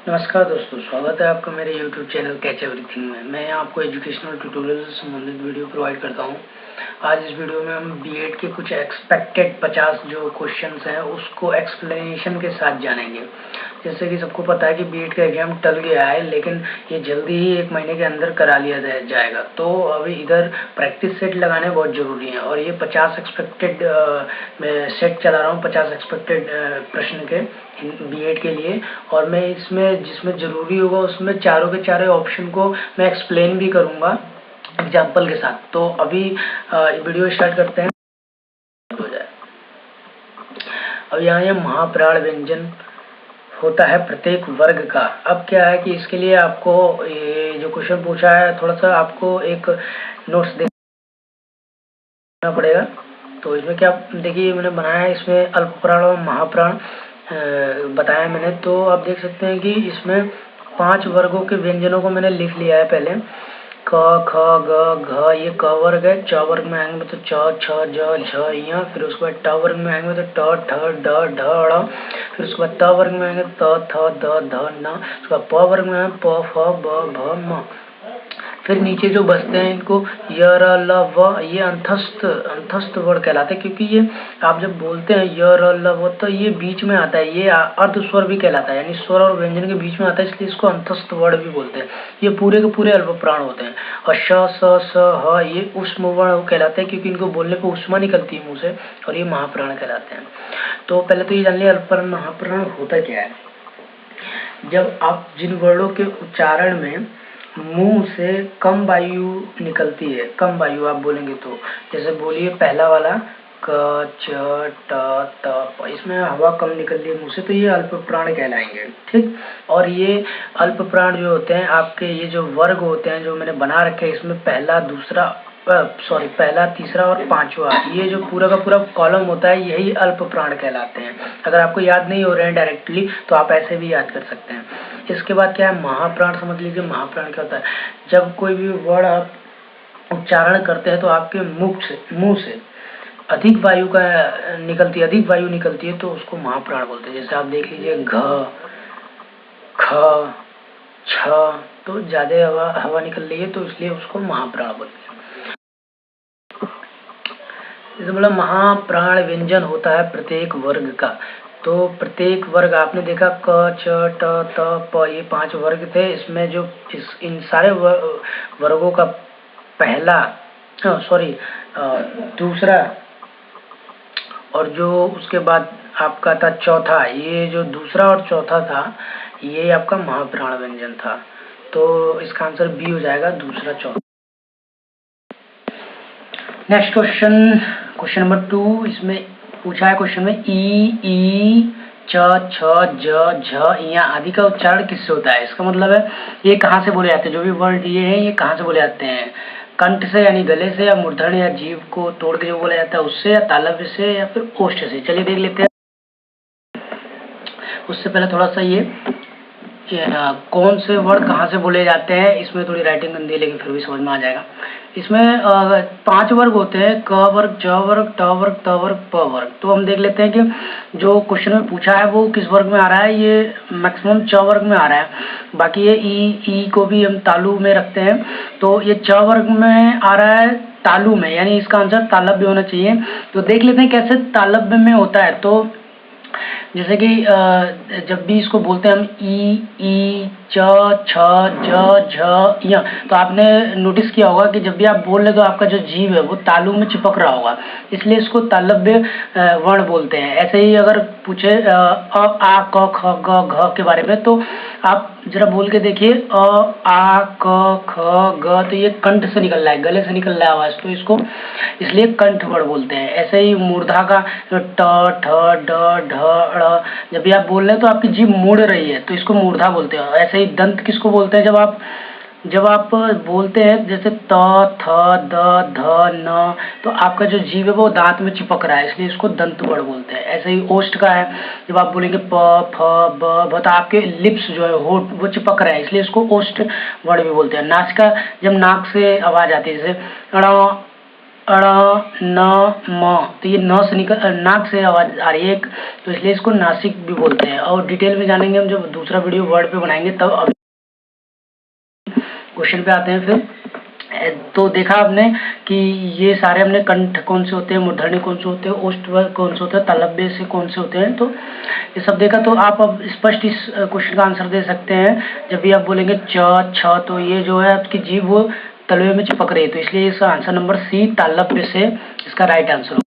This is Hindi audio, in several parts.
नमस्कार दोस्तों, स्वागत है आपका मेरे YouTube चैनल कैच एवरीथिंग में। मैं आपको एजुकेशनल ट्यूटोरियल से संबंधित वीडियो प्रोवाइड करता हूं। आज इस वीडियो में हम बीएड के कुछ एक्सपेक्टेड 50 जो क्वेश्चंस हैं उसको एक्सप्लेनेशन के साथ जानेंगे। जैसे कि सबको पता है कि बीएड का एग्जाम टल गया है, लेकिन ये जल्दी ही 1 महीने के अंदर करा लिया जाएगा। तो अभी इधर प्रैक्टिस सेट लगाने बहुत ज़रूरी है और ये 50 एक्सपेक्टेड मैं सेट चला रहा हूँ 50 एक्सपेक्टेड प्रश्न के बीएड के लिए। और मैं इसमें जिसमें ज़रूरी होगा उसमें चारों के चारों ऑप्शन को मैं एक्सप्लेन भी करूँगा एग्जाम्पल के साथ। तो अभी वीडियो स्टार्ट करते हैं। हो जाए अब यहाँ ये महाप्राण व्यंजन होता है प्रत्येक वर्ग का। अब क्या है कि इसके लिए आपको ये जो क्वेश्चन पूछा है थोड़ा सा आपको एक नोट्स देखना पड़ेगा। तो इसमें क्या देखिए मैंने बनाया है, इसमें अल्पप्राण और महाप्राण बताया मैंने। तो आप देख सकते हैं कि इसमें 5 वर्गों के व्यंजनों को मैंने लिख लिया है। पहले क ख ग घ, ये क वर्ग है। च वर्ग में आएंगे तो च छ ज झ य। फिर उसके बाद ट वर्ग में आएंगे तो ट ठ ड ढ ड़। फिर उसके बाद त वर्ग में आएंगे त थ द ध न। उसके बाद प वर्ग में आएंगे प फ ब भ म। फिर नीचे जो बचते हैं इनको य र ल व, ये अंतस्थ वर्ड कहलाते हैं, क्योंकि ये आप जब बोलते हैं य र ल व तो ये बीच में आता है, ये अर्ध स्वर भी कहलाता है, यानी स्वर और व्यंजन के बीच में आता है, इसलिए इसको अंतस्थ वर्ड भी बोलते हैं। ये पूरे के पूरे अल्पप्राण होते हैं। और श स स ह, ये ऊष्म वर्ण कहलाते हैं, क्योंकि इनको बोलने पर ऊष्मा निकलती है मुंह से, और ये महाप्राण कहलाते हैं। तो पहले तो ये जान लिया अल्पप्राण महाप्राण होता क्या है। जब आप जिन वर्णों के उच्चारण में मुंह से कम वायु निकलती है, कम वायु आप बोलेंगे तो, जैसे बोलिए पहला वाला क च ट त प, इसमें हवा कम निकल रही है मुंह से, तो ये अल्पप्राण कहलाएंगे। ठीक। और ये अल्पप्राण जो होते हैं आपके, ये जो वर्ग होते हैं जो मैंने बना रखे हैं, इसमें पहला, तीसरा और पांचवा, ये जो पूरा का पूरा कॉलम होता है यही अल्पप्राण कहलाते हैं। अगर आपको याद नहीं हो रहे हैं डायरेक्टली तो आप ऐसे भी याद कर सकते हैं। इसके बाद क्या है महाप्राण, समझ लीजिए महाप्राण क्या होता है। जब कोई भी वर्ड आप उच्चारण करते हैं तो आपके मुंह से अधिक वायु निकलती है तो उसको महाप्राण बोलते हैं। जैसे आप देख लीजिए घ ख छ, तो ज्यादा हवा निकल रही है तो इसलिए उसको महाप्राण बोलते हैं। जैसे मतलब महाप्राण व्यंजन होता है प्रत्येक वर्ग का। तो प्रत्येक वर्ग आपने देखा क छ ट त प, ये 5 वर्ग थे। इसमें जो इन सारे वर्गों का पहला दूसरा और जो उसके बाद आपका था चौथा, ये जो दूसरा और चौथा था ये आपका महाप्राण व्यंजन था। तो इसका आंसर बी हो जाएगा, दूसरा चौथा। नेक्स्ट क्वेश्चन नंबर 2, इसमें पूछा है क्वेश्चन में ई च छ ज झ या आदि का उच्चारण किससे होता है। इसका मतलब है ये कहाँ से बोले जाते हैं, जो भी वर्ड ये है ये कहाँ से बोले जाते हैं, कंठ से यानी गले से, या मूर्धन या जीभ को तोड़ के जो बोला जाता है उससे, या तालव्य से, या फिर ओष्ठ से। चलिए देख लेते हैं। उससे पहले थोड़ा सा ये कौन से वर्ड कहाँ से बोले जाते हैं, इसमें थोड़ी राइटिंग गंदी है लेकिन फिर भी समझ में आ जाएगा। इसमें 5 वर्ग होते हैं, क वर्ग, च वर्ग, ट वर्ग, त वर्ग, प वर्ग। तो हम देख लेते हैं कि जो क्वेश्चन में पूछा है वो किस वर्ग में आ रहा है। ये मैक्सिमम च वर्ग में आ रहा है। बाकी ये ई को भी हम तालु में रखते हैं, तो ये च वर्ग में आ रहा है तालु में, यानी इसका आंसर तालव्य होना चाहिए। तो देख लेते हैं कैसे तालव्य में होता है। तो जैसे कि जब भी इसको बोलते हैं हम ई च छ ज झ य, तो आपने नोटिस किया होगा कि जब भी आप बोल रहे तो आपका जो जीभ है वो तालु में चिपक रहा होगा, इसलिए इसको तालव्य वर्ण बोलते हैं। ऐसे ही अगर पूछे अ आ क ख ग घ के बारे में, तो आप जरा बोल के देखिए अ आ क ख ग, तो ये कंठ से निकल रहा है, गले से निकल रहा है आवाज, तो इसको इसलिए कंठ वर्ण बोलते हैं। ऐसे ही मूर्धा का ट ठ ड ढ ड़, जब भी आप बोल रहे हैं तो आपकी जीभ मुड़ रही है तो इसको मूर्धा बोलते हैं। ऐसे ही दंत किसको बोलते हैं, जब आप बोलते हैं जैसे त थ द ध न, तो आपका जो जीभ है वो दांत में चिपक रहा है, इसलिए इसको दंत वर्ण बोलते हैं। ऐसे ही ओष्ठ का है, जब आप बोलेंगे प फ ब, तो आपके लिप्स जो है होठ वो चिपक रहा है, इसलिए इसको ओष्ठ वर्ण भी बोलते हैं। नासिका, जब नाक से आवाज आती है जैसे न म, तो ये न से निकल नाक से आवाज आ रही है एक, तो इसलिए इसको नासिक भी बोलते हैं। और डिटेल में जानेंगे हम जब दूसरा वीडियो वर्ड पे बनाएंगे तब। अब क्वेश्चन पे आते हैं फिर। तो देखा आपने कि ये सारे हमने कंठ कौन से होते हैं, मूर्धन्य कौन से होते हैं, ओष्ठ्य कौन से होते हैं, तालव्य से कौन से होते हैं, तो ये सब देखा। तो आप अब स्पष्ट इस क्वेश्चन का आंसर दे सकते हैं जब भी आप बोलेंगे च छ, तो ये जो है आपकी जीभ वो तलवे में चिपक रही है, तो इसलिए इसका आंसर नंबर सी तालव्य से इसका राइट आंसर होगा।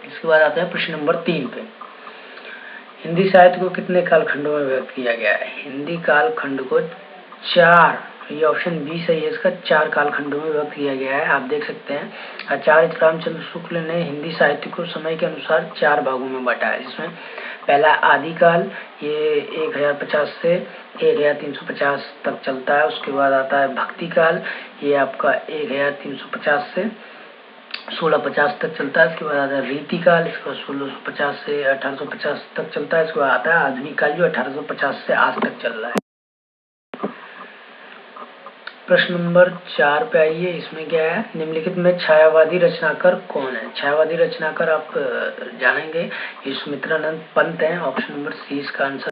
इसके बाद आता है प्रश्न नंबर 3 पे। हिंदी साहित्य को कितने कालखंडों में व्यक्त किया गया है? हिंदी कालखंड को 4, ये ऑप्शन बी सही है इसका, 4 कालखंडों में व्यक्त किया गया है। आप देख सकते हैं आचार्य रामचंद्र शुक्ल ने हिंदी साहित्य को समय के अनुसार 4 भागों में बांटा है, जिसमें पहला आदिकाल, ये 1050 से 1350 तक चलता है। उसके बाद आता है भक्ति काल, ये आपका 1350 से 1650 तक चलता है। इसके बाद आता है रीतिकाल, इसका 1650 से 1850 तक चलता है। इसके बाद आता है आधुनिक काल जो 1850 से आज तक चल रहा है। प्रश्न नंबर 4 पे आइए। इसमें क्या है, निम्नलिखित में छायावादी रचनाकार कौन है? छायावादी रचनाकार आप जानेंगे, ये सुमित्रानंद पंत हैं। ऑप्शन नंबर सी इसका आंसर।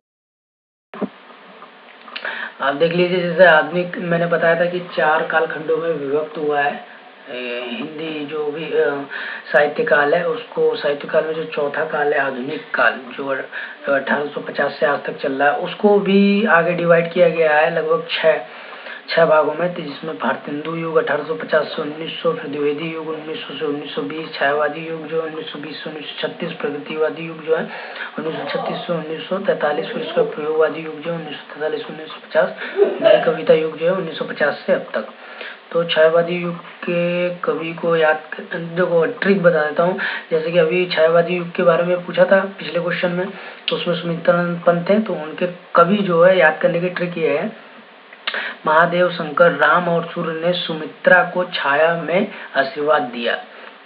आप देख लीजिए, जैसे आधुनिक मैंने बताया था कि 4 कालखंडों में विभक्त हुआ है हिंदी जो भी साहित्य काल है, उसको साहित्य काल में जो चौथा काल है आधुनिक काल जो 1850 से आज तक चल रहा है, उसको भी आगे डिवाइड किया गया है लगभग 6 भागों में, जिसमें भारतेंदु युग 1850 से 1900, फिर द्विवेदी युग 1900 से 1920, छायावादी युग जो 1920 से 1936, प्रगतिवादी युग जो है 1936 से 1943, फिर उसका प्रयोगवादी युग जो 1943 से 1950, नई कविता युग जो है 1950 से अब तक। तो छायावादी युग के कवि को याद, देखो ट्रिक बता देता हूँ। जैसे कि अभी छायावादी युग के बारे में पूछा था पिछले क्वेश्चन में, तो उसमें सुमित्रानंद पंत थे, तो उनके कवि जो है याद करने की ट्रिक ये है, महादेव, शंकर, राम और सूर्य ने सुमित्रा को छाया में आशीर्वाद दिया।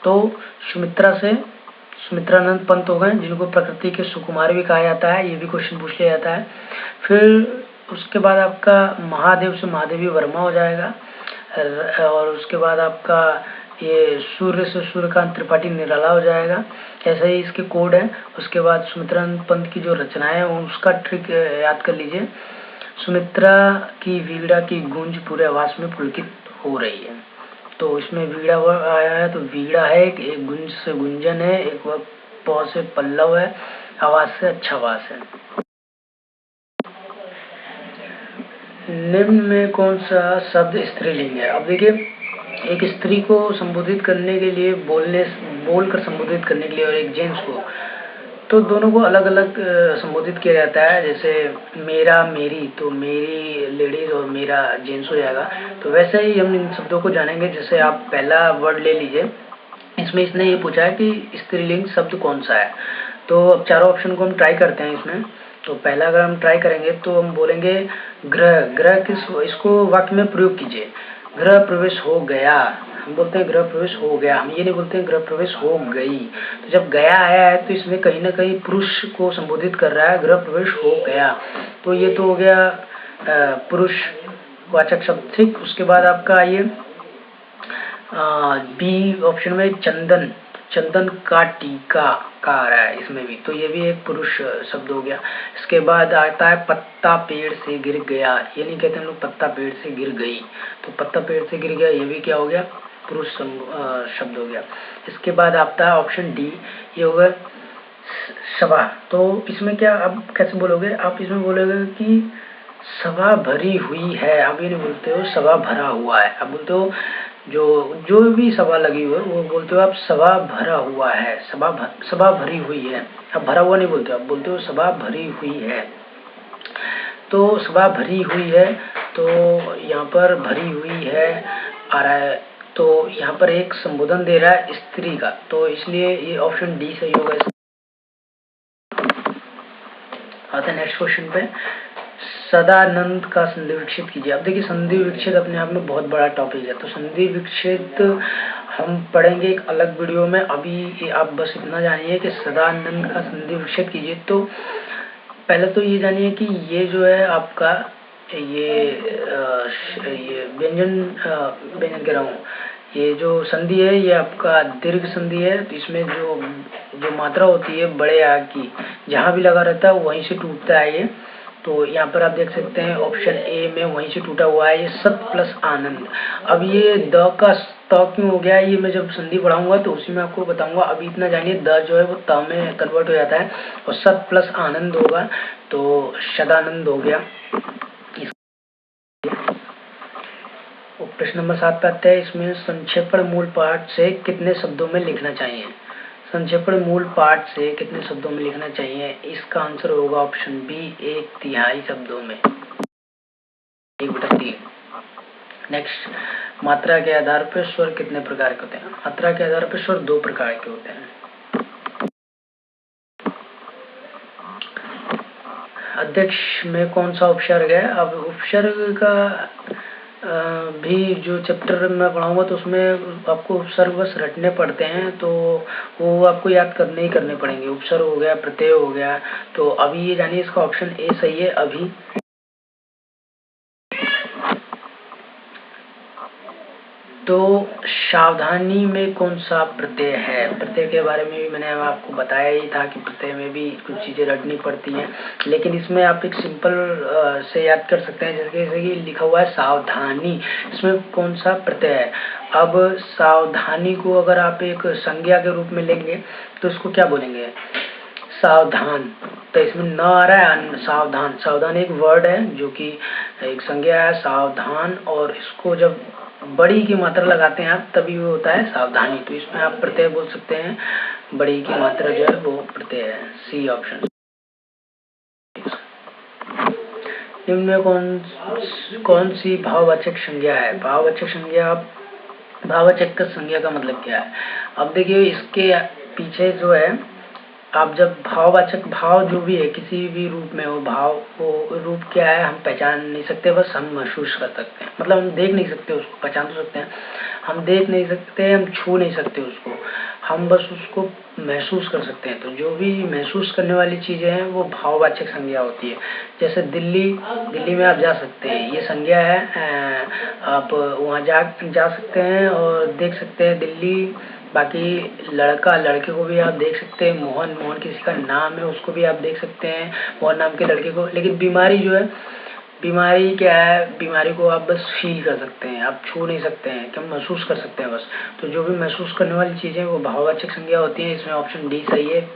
तो सुमित्रा से सुमित्रानंद पंत हो गए, जिनको प्रकृति के सुकुमार भी कहा जाता है, ये भी क्वेश्चन पूछ लिया जाता है। फिर उसके बाद आपका महादेव से महादेवी वर्मा हो जाएगा, और उसके बाद आपका ये सूर्य से सूर्यकांत त्रिपाठी निराला हो जाएगा। ऐसे ही इसके कोड है। उसके बाद सुमित्रानंद पंत की जो रचनाएं है उसका ट्रिक याद कर लीजिए, सुमित्रा की वीणा की गूंज पूरे आवास में पुलकित हो रही है। तो इसमें वीणा आया है, तो वीणा है एक गुंज से गुंजन है, एक वह प से पल्लव है, आवाज से अच्छा आवास है। निम्न में कौन सा शब्द स्त्रीलिंग है? अब देखिए, एक स्त्री को संबोधित करने के लिए बोलकर संबोधित करने के लिए और एक जेंट्स को, तो दोनों को अलग अलग संबोधित किया जाता है। जैसे मेरा, मेरी, तो मेरी लेडीज और मेरा जेंट्स हो जाएगा। तो वैसे ही हम इन शब्दों को जानेंगे। जैसे आप पहला वर्ड ले लीजिए, इसमें इसने ये पूछा है कि स्त्रीलिंग शब्द कौन सा है। तो अब चारों ऑप्शन को हम ट्राई करते हैं इसमें। तो पहला अगर हम ट्राई करेंगे तो हम बोलेंगे ग्रह। ग्रह इसको वाक्य में प्रयोग कीजिए। गृह प्रवेश हो गया, हम बोलते हैं गृह प्रवेश हो गया, हम ये नहीं बोलते हैं गृह प्रवेश हो गई। तो जब गया आया है तो इसमें कहीं ना कहीं पुरुष को संबोधित कर रहा है, गृह प्रवेश हो गया। तो ये तो हो गया पुरुष वाचक शब्द। ठीक, उसके बाद आपका ये बी ऑप्शन में चंदन, चंदन का टीका का आ रहा है इसमें भी, तो ये भी एक पुरुष शब्द हो गया। इसके बाद आता है पत्ता पेड़ से गिर गया, ये नहीं कहते हम लोग पत्ता पेड़ से गिर गई, तो पत्ता पेड़ से गिर गया ये भी क्या हो गया, पुरुष शब्द हो गया। इसके बाद आता है ऑप्शन डी, ये होगा सभा। तो इसमें क्या, अब कैसे बोलोगे आप, इसमें बोलोगे कि सभा भरी हुई है, आप ये नहीं बोलते हो सभा भरा हुआ है, आप बोलते हो जो भी सभा लगी हुई है वो बोलते हो आप सभा भरा हुआ है, सभा भरी हुई है। आप भरा हुआ नहीं बोलते, आप बोलते हो सभा भरी हुई है। तो सभा भरी हुई है, तो यहाँ पर भरी हुई है आ रहा है, तो यहाँ पर एक संबोधन दे रहा है स्त्री का, तो इसलिए ये ऑप्शन डी सही होगा। आते हैं नेक्स्ट क्वेश्चन पे। सदानंद का संधि विच्छेद कीजिए। अब देखिए, संधि विच्छेद अपने आप में बहुत बड़ा टॉपिक है, तो संधि विच्छेद हम पढ़ेंगे एक अलग वीडियो में। अभी आप बस इतना जानिए कि सदानंद का संधि विच्छेद कीजिए। तो पहले तो ये जानिए कि ये जो है आपका ये व्यंजन कह रहा हूँ, ये जो संधि है ये आपका दीर्घ संधि है। तो इसमें जो जो मात्रा होती है बड़े आ की, जहाँ भी लगा रहता है वहीं से टूटता है ये। तो यहाँ पर आप देख सकते हैं ऑप्शन ए में वहीं से टूटा हुआ है ये सत प्लस आनंद। अब ये द का त क्यों हो गया, ये मैं जब संधि पढ़ाऊंगा तो उसी में आपको बताऊंगा। अभी इतना जानिए, द जो है वो त में कन्वर्ट हो जाता है और सत प्लस आनंद होगा तो सदानंद हो गया। प्रश्न नंबर 7 पे आते हैं। इसमें संक्षेपण मूल पाठ से कितने शब्दों में लिखना चाहिए? संक्षेपण मूल पाठ से कितने शब्दों में लिखना चाहिए? इसका आंसर होगा ऑप्शन बी, 1/3 शब्दों में, 1/3। नेक्स्ट, मात्रा के आधार पर स्वर कितने प्रकार के होते हैं? मात्रा के आधार पर स्वर 2 प्रकार के होते हैं। अध्यक्ष में कौन सा उपसर्ग है? अब उपसर्ग का भी जो चैप्टर में पढ़ाऊंगा तो उसमें आपको उपसर्ग बस रटने पड़ते हैं, तो वो आपको याद करने पड़ेंगे। उपसर्ग हो गया, प्रत्यय हो गया। तो अभी ये जानिए, इसका ऑप्शन ए सही है। अभी तो सावधानी में कौन सा प्रत्यय है? प्रत्यय के बारे में भी मैंने आपको बताया ही था कि प्रत्यय में भी कुछ चीजें रटनी पड़ती हैं, लेकिन इसमें आप एक सिंपल से याद कर सकते हैं। जैसे कि लिखा हुआ है सावधानी, इसमें कौन सा प्रत्यय है? अब सावधानी को अगर आप एक संज्ञा के रूप में लेंगे तो इसको क्या बोलेंगे? सावधान। तो इसमें न आ रहा है सावधान। सावधान एक वर्ड है जो कि एक संज्ञा है सावधान, और इसको जब बड़ी की मात्रा लगाते हैं आप तभी वो होता है सावधानी। तो इसमें आप प्रत्यय बोल सकते हैं, बड़ी की मात्रा जो है वो प्रत्यय है। C option. निम्न में कौन सी भाववाचक संज्ञा है? भाववाचक संज्ञा, भाववाचक का संज्ञा का मतलब क्या है? अब देखिए, इसके पीछे जो है, आप जब भाववाचक, भाव जो भी है किसी भी रूप में हो, भाव वो रूप क्या है हम पहचान नहीं सकते, बस हम महसूस कर सकते हैं। मतलब हम देख नहीं सकते उसको, पहचान तो सकते हैं, हम देख नहीं सकते, हम छू नहीं सकते उसको, हम बस उसको महसूस कर सकते हैं। तो जो भी महसूस करने वाली चीजें हैं वो भाववाचक संज्ञा होती है। जैसे दिल्ली में आप जा सकते हैं, ये संज्ञा है। आप वहाँ जा सकते हैं और देख सकते हैं दिल्ली। बाकी लड़का, लड़के को भी आप देख सकते हैं। मोहन किसी का नाम है, उसको भी आप देख सकते हैं, मोहन नाम के लड़के को। लेकिन बीमारी जो है, बीमारी क्या है? बीमारी को आप बस फील कर सकते हैं, आप छू नहीं सकते हैं, कि हम महसूस कर सकते हैं बस। तो जो भी महसूस करने वाली चीजें वो भाववाचक संज्ञा होती है। इसमें ऑप्शन डी सही है।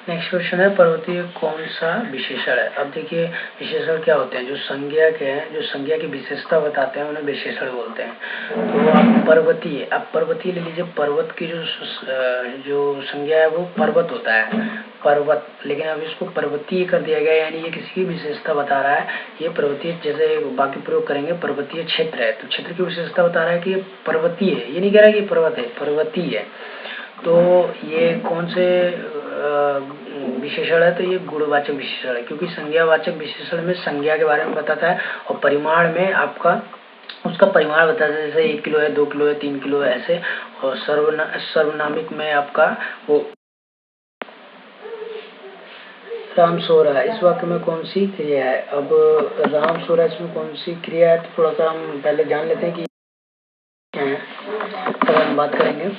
नेक्स्ट क्वेश्चन है, पर्वतीय कौन सा विशेषण है? अब देखिए, विशेषण क्या होते हैं? जो संज्ञा के हैं, जो संज्ञा की विशेषता बताते हैं उन्हें विशेषण बोलते हैं। तो आप पर्वतीय, अब पर्वतीय ले लीजिए। पर्वत की जो संज्ञा है वो पर्वत होता है, पर्वत। लेकिन अब इसको पर्वतीय कर दिया गया, यानी ये किसी की विशेषता बता रहा है। ये पर्वतीय, जैसे बाकी प्रयोग करेंगे, पर्वतीय क्षेत्र है तो क्षेत्र की विशेषता बता रहा है कि ये पर्वतीय है, ये नहीं कह रहा है कि पर्वत है, पर्वतीय है। तो ये कौन से विशेषण है? तो ये गुणवाचक विशेषण है, क्योंकि संज्ञावाचक विशेषण में संज्ञा के बारे में बताता है और परिमाण में आपका उसका परिमाण बताता है। जैसे 1 किलो है, 2 किलो है, 3 किलो है, ऐसे। और सर्वनामिक में आपका वो राम सो रहा है, इस वाक्य में कौन सी क्रिया है? अब राम सो रहा है, इसमें कौन सी क्रिया है? तो थोड़ा सा हम पहले जान लेते हैं कि क्या है, तब हम बात करेंगे।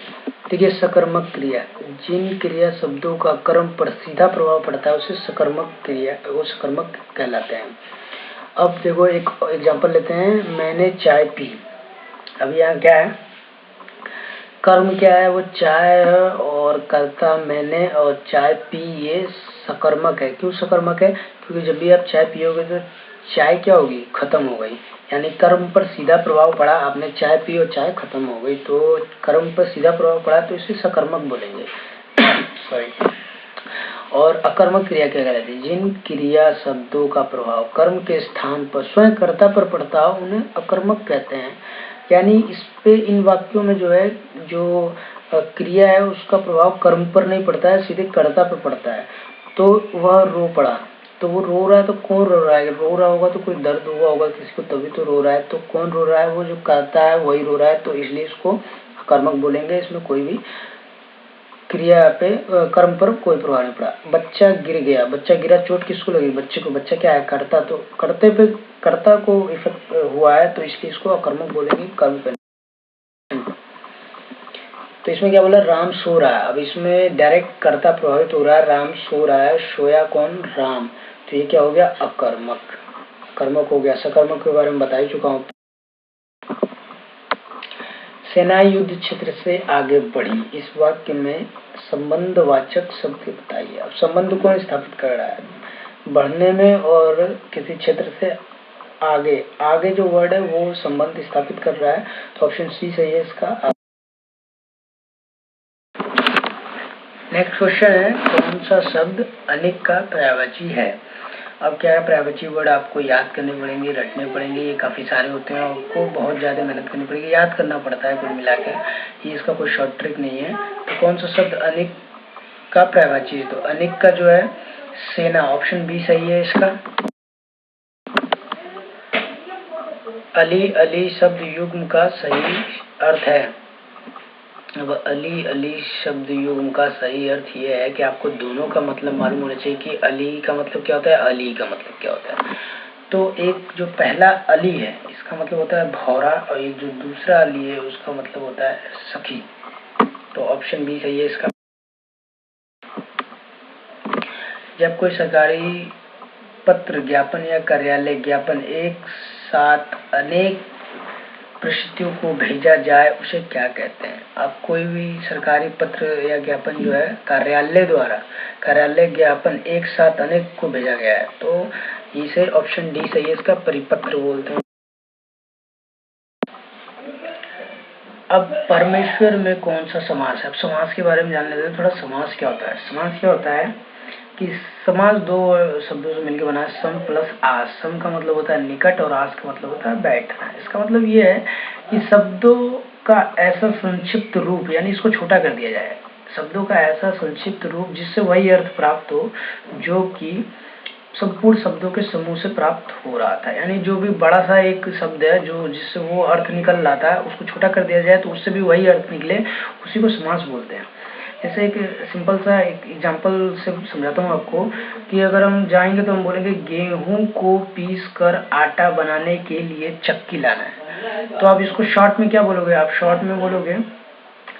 देखिए, सकर्मक क्रिया, जिन क्रिया शब्दों का कर्म पर सीधा प्रभाव पड़ता है उसे सकर्मक क्रिया, वो सकर्मक कहलाते हैं। अब देखो, एक एग्जांपल लेते हैं, मैंने चाय पी। अब यहाँ क्या है? कर्म क्या है? वो चाय है, और कर्ता मैंने, और चाय पी, ये सकर्मक है। क्यों सकर्मक है? क्योंकि जब भी आप चाय पियोगे तो चाय क्या होगी? खत्म हो गई, यानी कर्म पर सीधा प्रभाव पड़ा। आपने चाय पी और चाय खत्म हो गई, तो कर्म पर सीधा प्रभाव पड़ा, तो इसे सकर्मक बोलेंगे। सॉरी। और अकर्मक क्रिया क्या कहलाती है? जिन क्रिया शब्दों का प्रभाव कर्म के स्थान पर स्वयं कर्ता पर पड़ता हो उन्हें अकर्मक कहते हैं। यानी इस पे, इन वाक्यों में जो है, जो क्रिया है उसका प्रभाव कर्म पर नहीं पड़ता है, सीधे कर्ता पर पड़ता है। तो वह रो पड़ा, तो वो रो रहा है, तो कौन रो रहा है? रो रहा होगा तो कोई दर्द हुआ होगा किसी को, तभी तो रो रहा है। तो कौन रो रहा है? वो जो करता है वही रो रहा है, तो इसलिए इसको कर्मक बोलेंगे। इसमें कोई भी क्रिया पे कर्म पर कोई प्रभाव नहीं पड़ा। बच्चा गिर गया, बच्चा गिरा, चोट किसको लगी? बच्चे को। बच्चा क्या है? कर्ता, तो कर्ते पे कर्ता को इफेक्ट हुआ है, तो इसलिए इसको अकर्मक बोलेंगे, कर्म पे। तो इसमें क्या बोला? राम सो रहा है। अब इसमें डायरेक्ट कर्ता प्रभावित हो रहा है, राम सो रहा है, सोया कौन? राम। तो ये क्या हो गया? अकर्मक। कर्मक हो गया। सकर्मक के बारे में बता ही चुका हूं। सेना युद्ध क्षेत्र से आगे बढ़ी, इस वाक्य में संबंधवाचक शब्द बताइए। अब संबंध कौन स्थापित कर रहा है? बढ़ने में और किसी क्षेत्र से आगे, आगे जो वर्ड है वो संबंध स्थापित कर रहा है, तो ऑप्शन सी सही है इसका। नेक्स्ट क्वेश्चन है, कौन सा शब्द अनिक का पर्यायवाची है? अब क्या है, पर्यायवाची वर्ड आपको याद करने पड़ेंगे, रटने पड़ेंगे। ये काफी सारे होते हैं, आपको बहुत ज्यादा मेहनत करनी पड़ेगी, याद करना पड़ता है कुल मिलाकर। ये इसका कोई शॉर्ट ट्रिक नहीं है। तो कौन सा शब्द अनिक का पर्यायवाची है? तो अनिक का जो है सेना, ऑप्शन बी सही है इसका। अली, अली शब्द युग्म का सही अर्थ है। अब अली, अली शब्द युग्म का सही अर्थ ये है कि आपको दोनों का मतलब मालूम होना चाहिए कि अली का मतलब क्या होता है, अली का मतलब क्या होता है। तो एक जो पहला अली है इसका मतलब होता है भौरा, और एक जो दूसरा अली है उसका मतलब होता है सखी। तो ऑप्शन बी सही है इसका। जब कोई सरकारी पत्र, ज्ञापन या कार्यालय ज्ञापन एक साथ अनेक परिस्थितियों को भेजा जाए उसे क्या कहते हैं? अब कोई भी सरकारी पत्र या ज्ञापन जो है कार्यालय द्वारा, कार्यालय ज्ञापन एक साथ अनेक को भेजा गया है, तो इसे ऑप्शन डी सही है इसका, परिपत्र बोलते हैं। अब परमेश्वर में कौन सा समास है? अब समास के बारे में जान लेते हैं थोड़ा। समास क्या होता है? समास क्या होता है कि समास दो शब्दों से मिलकर बना है, सम प्लस आस। सम का मतलब होता है निकट और आस का मतलब होता है बैठना। इसका मतलब ये है कि शब्दों का ऐसा संक्षिप्त रूप, यानी इसको छोटा कर दिया जाए, शब्दों का ऐसा संक्षिप्त रूप जिससे वही अर्थ प्राप्त हो जो कि संपूर्ण शब्दों के समूह से प्राप्त हो रहा था। यानी जो भी बड़ा सा एक शब्द है जो जिससे वो अर्थ निकल रहा था, उसको छोटा कर दिया जाए तो उससे भी वही अर्थ निकले, उसी को समास बोलते हैं। जैसे एक सिंपल सा एक एग्जांपल से समझाता हूँ आपको कि अगर हम जाएंगे तो हम बोलेंगे गेहूं को पीस कर आटा बनाने के लिए चक्की लाना है। तो आप इसको शॉर्ट में क्या बोलोगे? आप शॉर्ट में बोलोगे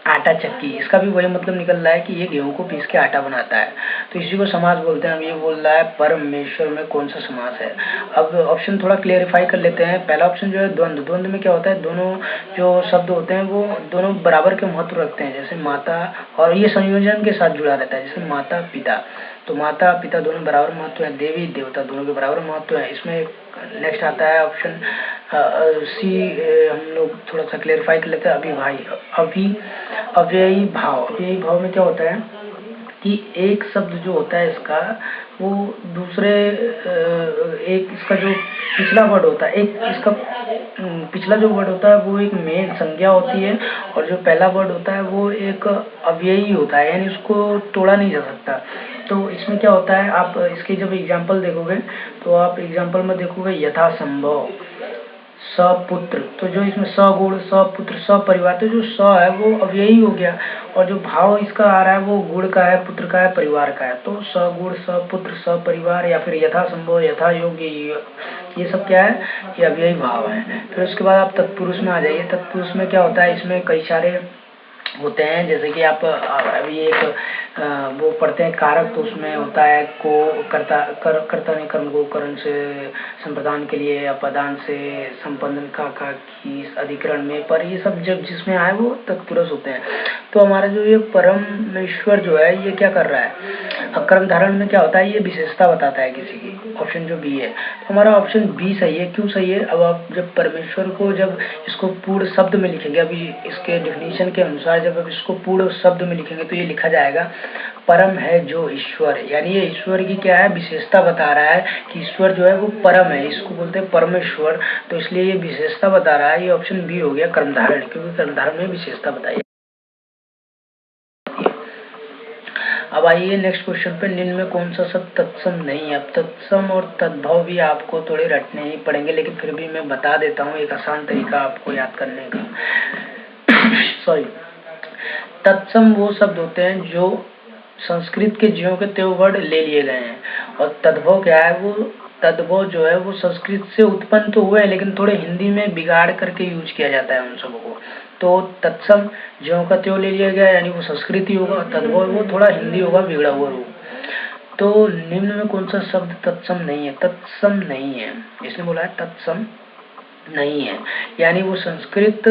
आटा चक्की। इसका भी वही मतलब निकल रहा है कि ये गेहूं को पीस के आटा बनाता है, तो इसी को समास बोलते हैं। हम ये बोल रहा है परमेश्वर में कौन सा समास है। अब ऑप्शन थोड़ा क्लियरिफाई कर लेते हैं। पहला ऑप्शन जो है द्वंद्व। द्वंद्व में क्या होता है, दोनों जो शब्द होते हैं वो दोनों बराबर के महत्व रखते हैं, जैसे माता, और ये संयोजन के साथ जुड़ा रहता है, जैसे माता पिता। तो माता पिता दोनों बराबर महत्व है, देवी देवता दोनों के बराबर महत्व है। इसमें नेक्स्ट आता है ऑप्शन सी। हम लोग थोड़ा सा क्लेरिफाई कर लेते हैं। अव्ययी भाव। अव्ययी भाव में क्या होता है कि एक शब्द जो होता है इसका वो दूसरे एक इसका जो पिछला वर्ड होता है, एक इसका पिछला जो वर्ड होता है वो एक मेन संज्ञा होती है, और जो पहला वर्ड होता है वो एक अव्ययी होता है, यानी उसको तोड़ा नहीं जा सकता। तो इसमें क्या होता है, आप इसके जब एग्जाम्पल देखोगे तो आप एग्जाम्पल में देखोगे यथासंभव, सपुत्र। तो जो इसमें सगुण, सपुत्र, सपरिवार, तो जो स है वो अव्ययी हो गया, और जो भाव इसका आ रहा है वो गुण का है, पुत्र का है, परिवार का है। तो सगुण, सपुत्र, सपरिवार, या फिर यथासंभव, यथा योग्य, ये सब क्या है, ये अव्ययी भाव है। फिर उसके बाद आप तत्पुरुष में आ जाइए। तत्पुरुष में क्या होता है, इसमें कई सारे होते हैं, जैसे कि आप अभी एक वो पढ़ते हैं कारक, तो उसमें होता है को कर्ता ने कर्म को करण से संप्रदान के लिए, अपदान से संपन्न का की अधिकरण में, पर ये सब जब जिसमें आए वो तत्पुरुष होते हैं। तो हमारा जो ये परमेश्वर जो है ये क्या कर रहा है, कर्म धारण में क्या होता है, ये विशेषता बताता है किसी की। ऑप्शन जो बी है, तो हमारा ऑप्शन बी सही है। क्यों सही है? अब आप जब परमेश्वर को जब इसको पूर्ण शब्द में लिखेंगे, अभी इसके डिफिनीशन के अनुसार जब आप इसको पूर्ण शब्द में लिखेंगे तो ये लिखा जाएगा परम है जो ईश्वर। यानी ये ईश्वर की क्या है, विशेषता बता रहा है कि ईश्वर जो है वो परम है, इसको बोलते हैं परमेश्वर। तो इसलिए ये विशेषता बता रहा है। ये ऑप्शन बी हो गया कर्मधारण, क्योंकि कर्मधारण में विशेषता बताई। अब आइए नेक्स्ट क्वेश्चन पे, निम्न में कौन सा शब्द तत्सम नहीं है? अब तत्सम और तद्भव भी आपको थोड़े रटने ही पड़ेंगे, लेकिन फिर भी मैं बता देता हूँ एक आसान तरीका आपको याद करने का। सॉरी, तत्सम वो शब्द होते हैं जो संस्कृत के ज्यों के त्यों वर्ड ले लिए गए हैं, और तद्भव क्या है, वो तद्भव जो है वो संस्कृत से उत्पन्न तो हुए हैं लेकिन थोड़े हिंदी में बिगाड़ करके यूज किया जाता है उन सबों को। तो तत्सम ज्यों का त्यों ले लिया गया, यानी वो संस्कृत ही होगा, तद्भव वो थोड़ा हिंदी होगा, बिगड़ा हुआ रूप। तो निम्न में कौन सा शब्द तत्सम नहीं है? तत्सम नहीं है, इसने बोला है तत्सम नहीं है, यानी वो संस्कृत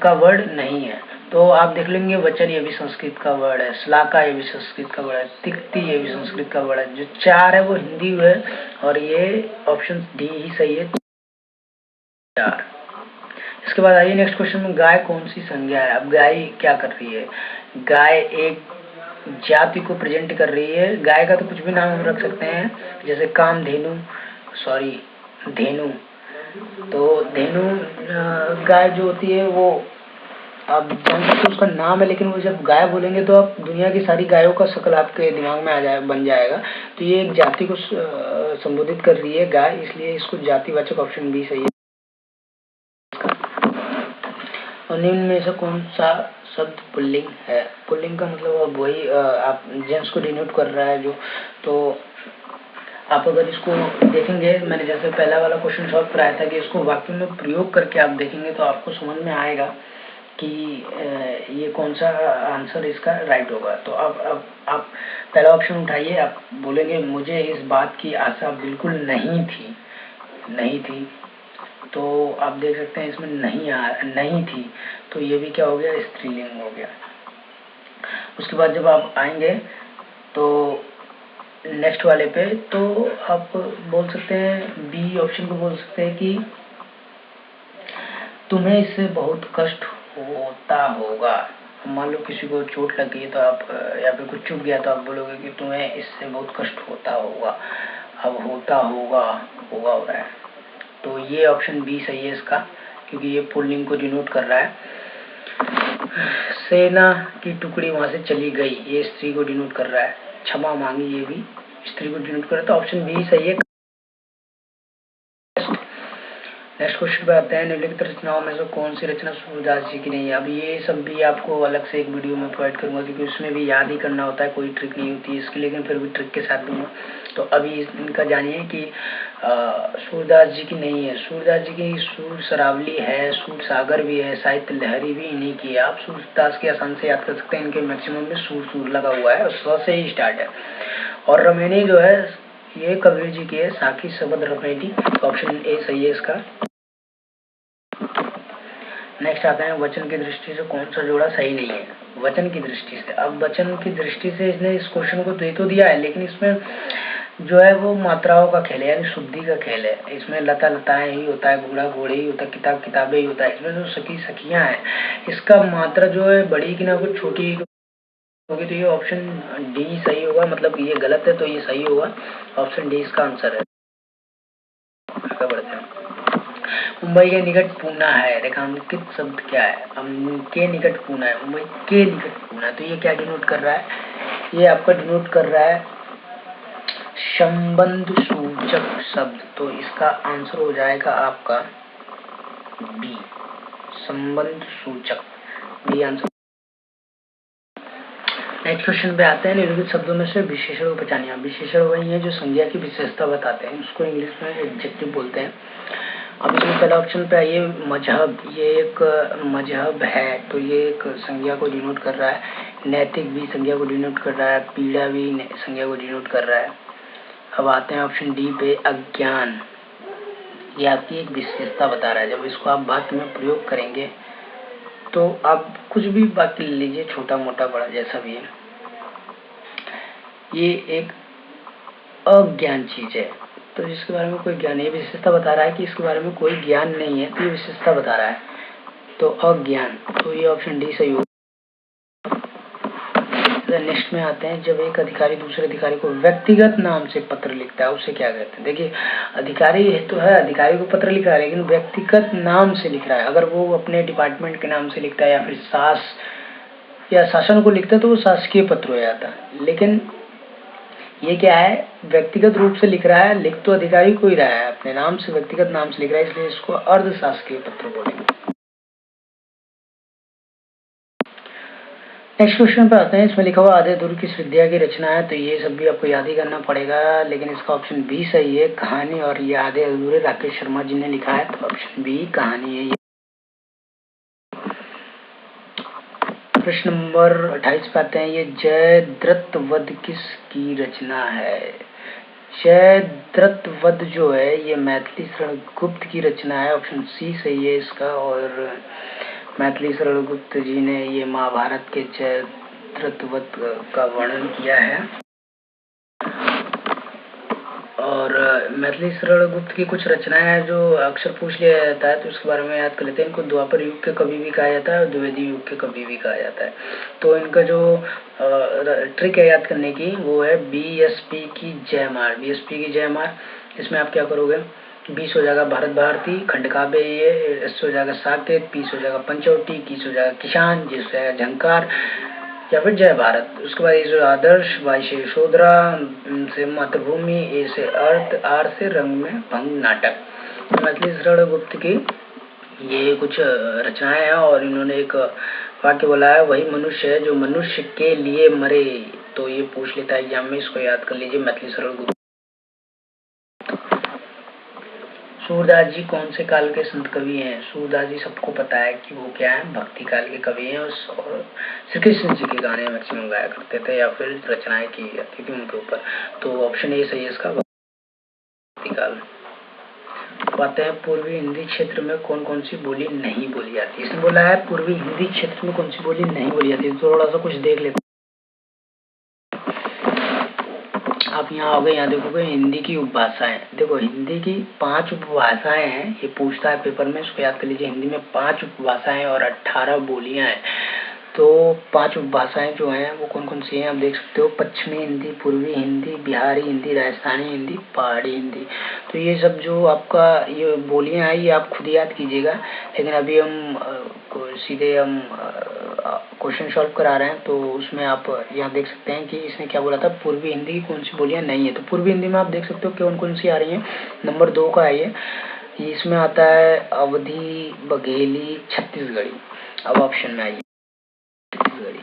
का वर्ड नहीं है। तो आप देख लेंगे वचन ये भी संस्कृत का वर्ड है, श्लाका ये भी संस्कृत का वर्ड है, तिक्ति ये भी संस्कृत का वर्ड है, जो 4 है वो हिंदी है, और ये ऑप्शन डी ही सही है, 4। इसके बाद आइए नेक्स्ट क्वेश्चन में, गाय कौन सी संज्ञा है? अब गाय क्या कर रही है? गाय एक जाति को प्रेजेंट कर रही है। गाय का तो कुछ भी नाम हम रख सकते हैं, जैसे कामधेनु, सॉरी धेनु। तो धेनु गाय जो होती है वो आप जान सकते उसका नाम है, लेकिन वो जब गाय बोलेंगे तो आप दुनिया की सारी गायों का शक्ल आपके दिमाग में बन जाएगा। तो ये एक जाति को संबोधित कर रही है गाय, इसलिए इसको जातिवाचक ऑप्शन बी सही है। और निम्न में से कौन सा शब्द पुल्लिंग है? पुल्लिंग का मतलब अब वही आप जेंट्स को डिनोट कर रहा है जो। तो आप अगर इसको देखेंगे, मैंने जैसे पहला वाला क्वेश्चन सॉल्व कराया था कि इसको वाक्य में प्रयोग करके आप देखेंगे तो आपको समझ में आएगा कि ये कौन सा आंसर इसका राइट होगा। तो अब आप पहला ऑप्शन उठाइए, आप बोलेंगे मुझे इस बात की आशा बिल्कुल नहीं थी। तो आप देख सकते हैं इसमें नहीं थी, तो ये भी क्या हो गया, स्त्रीलिंग हो गया। उसके बाद जब आप आएंगे तो नेक्स्ट वाले पे, तो आप बोल सकते हैं बी ऑप्शन को बोल सकते हैं कि तुम्हें इससे बहुत कष्ट होता होगा। मान लो किसी को चोट लग गई तो आप या फिर कुछ चुभ गया तो आप बोलोगे कि तुम्हें इससे बहुत कष्ट होता होगा। अब होता होगा हो रहा है, तो ये ऑप्शन बी सही है इसका, क्योंकि ये पुल्लिंग को डिनोट कर रहा है। सेना की टुकड़ी वहां से चली गई, ये स्त्री को डिनोट कर रहा है। क्षमा मांगी, ये भी स्त्री को डिनोट कर रहा है, तो ऑप्शन बी सही है। नेक्स्ट क्वेश्चन पे आते हैं, निम्नलिखित रचनाओं में से कौन सी रचना सूरदास जी की नहीं है? अब ये सब भी आपको अलग से एक वीडियो में प्रोवाइड करूंगा, क्योंकि उसमें भी याद ही करना होता है, कोई ट्रिक नहीं होती है इसकी, लेकिन फिर भी ट्रिक के साथ दूंगा। तो अभी इनका जानिए कि सूरदास जी की नहीं है। सूरदास जी की सूर सरावली है, सूर सागर भी है, साहित्य लहरी भी इन्हीं की है। आप सूरदास के आसान से याद कर सकते हैं, इनके मैक्सिमम में सूर लगा हुआ है और स से ही स्टार्ट है। और रमेनी जो है ये कबीर जी की है, साखी शबद रमेनी, ऑप्शन ए सही है इसका। नेक्स्ट आता है, वचन की दृष्टि से कौन सा जोड़ा सही नहीं है? वचन की दृष्टि से, अब वचन की दृष्टि से इसने इस क्वेश्चन को दे तो दिया है, लेकिन इसमें जो है वो मात्राओं का खेल है, यानी शुद्धि का खेल है। इसमें लता लताएं ही होता है, घोड़ा घोड़े ही होता है, किताब किताबें ही होता है। इसमें जो सखी सखियां हैं, इसका मात्रा जो है बड़ी की ना कुछ छोटी होगी, तो ये ऑप्शन डी सही होगा। मतलब ये गलत है तो ये सही होगा, ऑप्शन डी इसका आंसर है। आगे बढ़ते हैं। मुंबई के निकट पूना है, रेखांकित शब्द क्या है? के निकट पूना है, मुंबई के निकट पूना, तो ये क्या डिनोट कर रहा है? ये आपका डिनोट कर रहा है संबंध सूचक शब्द, तो इसका आंसर हो जाएगा आपका बी, संबंध सूचक, बी आंसर। नेक्स्ट क्वेश्चन पे आते हैं, निरूपित शब्दों में से विशेषण को पहचानिए। विशेषण वही है जो संज्ञा की विशेषता बताते हैं, उसको इंग्लिश में एडजेक्टिव बोलते हैं। अब इसमें पहला ऑप्शन पे आइए, मजहब, ये एक मजहब है, तो ये एक संज्ञा को डिनोट कर रहा है। नैतिक भी संज्ञा को डिनोट कर रहा है, पीड़ा भी संज्ञा को डिनोट कर रहा है। अब आते हैं ऑप्शन डी पे, अज्ञान, ये आपकी एक विशेषता बता रहा है। जब इसको आप वाक्य में प्रयोग करेंगे तो आप कुछ भी वाक्य ले लीजिए, छोटा मोटा बड़ा जैसा भी है, ये एक अज्ञान चीज है, तो जिसके बारे में कोई ज्ञान, ये विशेषता बता रहा है कि इसके बारे में कोई ज्ञान नहीं है, तो ये विशेषता बता रहा है, तो अज्ञान, तो ये ऑप्शन डी सही होगा। नेक्स्ट में आते हैं, जब एक अधिकारी दूसरे अधिकारी को व्यक्तिगत नाम से पत्र लिखता है उसे क्या कहते हैं? देखिए, अधिकारी है तो है, अधिकारी को पत्र लिखा है, लेकिन व्यक्तिगत नाम से लिख रहा है। अगर वो अपने डिपार्टमेंट के नाम से लिखता है या फिर सास या शासन को लिखता है तो वो शासकीय पत्र हो जाता है, लेकिन ये क्या है, व्यक्तिगत रूप से लिख रहा है, लिख तो अधिकारी को ही रहा है, अपने नाम से, व्यक्तिगत नाम से लिख रहा है, इसलिए इसको अर्ध शासकीय पत्र बोलेंगे। नेक्स्ट क्वेश्चन पे आते हैं। इसमें लिखा हुआ आधे अधूरी किस विद्या की रचना है, तो ये सब भी आपको याद ही करना पड़ेगा, लेकिन इसका ऑप्शन बी सही है, कहानी। और ये आधे अधूरे राकेश शर्मा जी ने लिखा है, तो ऑप्शन बी कहानी है। प्रश्न नंबर 28 पे आते हैं। ये जयद्रथ वध किसकी रचना है? जयद्रथ वध जो है ये मैथिली शरण गुप्त की रचना है, ऑप्शन सी सही है इसका। और मैथिली शरण गुप्त जी ने ये महाभारत के जयद्रथ वध का वर्णन किया है। और मैथिली शरण गुप्त की कुछ रचनाएं हैं जो अक्सर पूछ लिया जाता है, तो उसके बारे में याद कर लेते हैं। इनको द्वापर युग के कवि भी कहा जाता है और द्विवेदी युग के कवि भी कहा जाता है। तो इनका जो ट्रिक है याद करने की, वो है बीएसपी की जयमार। बीएसपी की जयमार, इसमें आप क्या करोगे, 20 हो जाएगा भारत भारती, खंड काव्य, ये 80 हो जाएगा साकेत, 20 हो जाएगा पंचवटी, 21 हो जाएगा किसान, जिससे झंकार या फिर जय भारत। उसके बाद ये जो आदर्श, वाई से यशोधरा, से मातृभूमि, ए से अर्थ, आर से रंग में भंग नाटक। मैथिली शरण गुप्त की ये कुछ रचनाएं हैं और इन्होंने एक वाक्य बोला है, वही मनुष्य है जो मनुष्य के लिए मरे। तो ये पूछ लेता है एग्जाम में, इसको याद कर लीजिए, मैथिली शरण गुप्त। सूरदास जी कौन से काल के संत कवि हैं? सूरदास जी सबको पता है कि वो क्या है, भक्ति काल के कवि हैं। और श्री कृष्ण जी के गाने मैक्सिमम गाया करते थे या फिर रचनाएं की जाती थी उनके ऊपर। तो ऑप्शन ए सही है इसका, भक्ति काल। बातें हैं पूर्वी हिंदी क्षेत्र में कौन कौन सी बोली नहीं बोली जाती। इसने बोला है पूर्वी हिंदी क्षेत्र में कौन सी बोली नहीं बोली जाती, थोड़ा सा कुछ देख लेते। आप यहाँ आओगे, यहाँ देखोगे हिंदी की उपभाषाएं। देखो हिंदी की 5 उपभाषाएं हैं, ये पूछता है पेपर में, इसको याद कर लीजिए। हिंदी में 5 उपभाषाएं और 18 बोलियां हैं। तो 5 उपभाषाएं जो हैं वो कौन कौन सी हैं आप देख सकते हो, पश्चिमी हिंदी, पूर्वी हिंदी, बिहारी हिंदी, राजस्थानी हिंदी, पहाड़ी हिंदी। तो ये सब जो आपका ये बोलियां हैं ये आप खुद याद कीजिएगा, लेकिन अभी हम सीधे हम क्वेश्चन सॉल्व करा रहे हैं। तो उसमें आप यहाँ देख सकते हैं कि इसने क्या बोला था, पूर्वी हिंदी की कौन सी बोलियां नहीं है। तो पूर्वी हिंदी में आप देख सकते हो कौन कौन सी आ रही है। नंबर 2 का है ये, इसमें आता है अवधी, बघेली, छत्तीसगढ़ी। अब ऑप्शन में आइए छत्तीसगढ़ी।